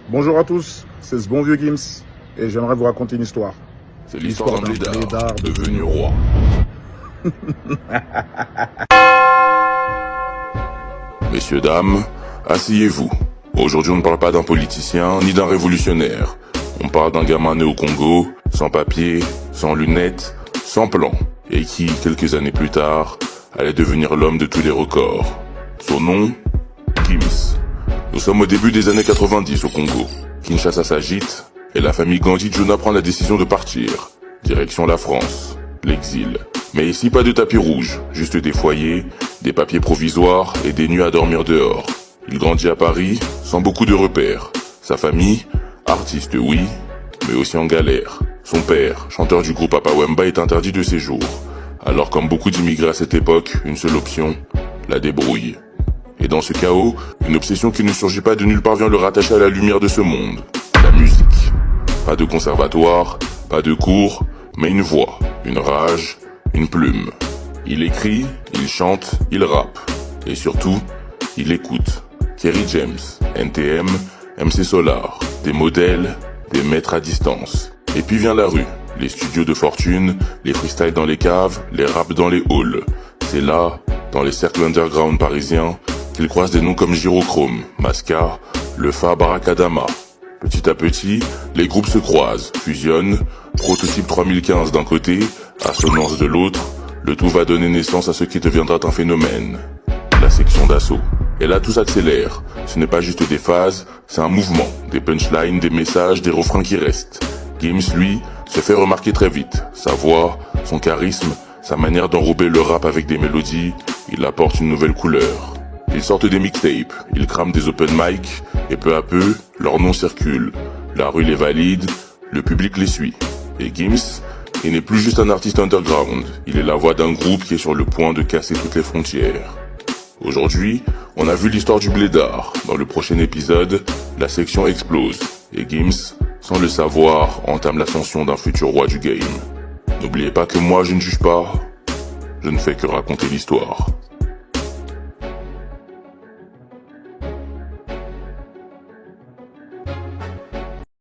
Bonjour à tous, c'est ce bon vieux Gims, et j'aimerais vous raconter une histoire. C'est l'histoire d'un blédard devenu roi. Messieurs, dames, asseyez-vous. Aujourd'hui, on ne parle pas d'un politicien ni d'un révolutionnaire. On parle d'un gamin né au Congo, sans papier, sans lunettes, sans plan, et qui, quelques années plus tard, allait devenir l'homme de tous les records. Son nom, Gims. Nous sommes au début des années 90 au Congo. Kinshasa s'agite, et la famille Gandhi-Jona prend la décision de partir. Direction la France, l'exil. Mais ici, pas de tapis rouge, juste des foyers, des papiers provisoires et des nuits à dormir dehors. Il grandit à Paris, sans beaucoup de repères. Sa famille, artiste oui, mais aussi en galère. Son père, chanteur du groupe Papa Wemba, est interdit de séjour. Alors comme beaucoup d'immigrés à cette époque, une seule option, la débrouille. Et dans ce chaos, une obsession qui ne surgit pas de nulle part vient le rattacher à la lumière de ce monde. La musique. Pas de conservatoire, pas de cours, mais une voix, une rage, une plume. Il écrit, il chante, il rappe. Et surtout, il écoute. Kerry James, NTM, MC Solar, des modèles, des maîtres à distance. Et puis vient la rue, les studios de fortune, les freestyles dans les caves, les raps dans les halls. C'est là, dans les cercles underground parisiens, qu'il croise des noms comme Gyrochrome, Masca, Le Fab, Barakadama. Petit à petit, les groupes se croisent, fusionnent, Prototype 3015 d'un côté, Assonance de l'autre, le tout va donner naissance à ce qui deviendra un phénomène, la section d'assaut. Et là tout s'accélère, ce n'est pas juste des phases, c'est un mouvement, des punchlines, des messages, des refrains qui restent. Gims, lui, se fait remarquer très vite, sa voix, son charisme, sa manière d'enrober le rap avec des mélodies, il apporte une nouvelle couleur. Ils sortent des mixtapes, ils crament des open mic, et peu à peu, leur nom circule. La rue les valide, le public les suit. Et Gims, il n'est plus juste un artiste underground, il est la voix d'un groupe qui est sur le point de casser toutes les frontières. Aujourd'hui, on a vu l'histoire du blédard. Dans le prochain épisode, la section explose, et Gims, sans le savoir, entame l'ascension d'un futur roi du game. N'oubliez pas que moi je ne juge pas, je ne fais que raconter l'histoire.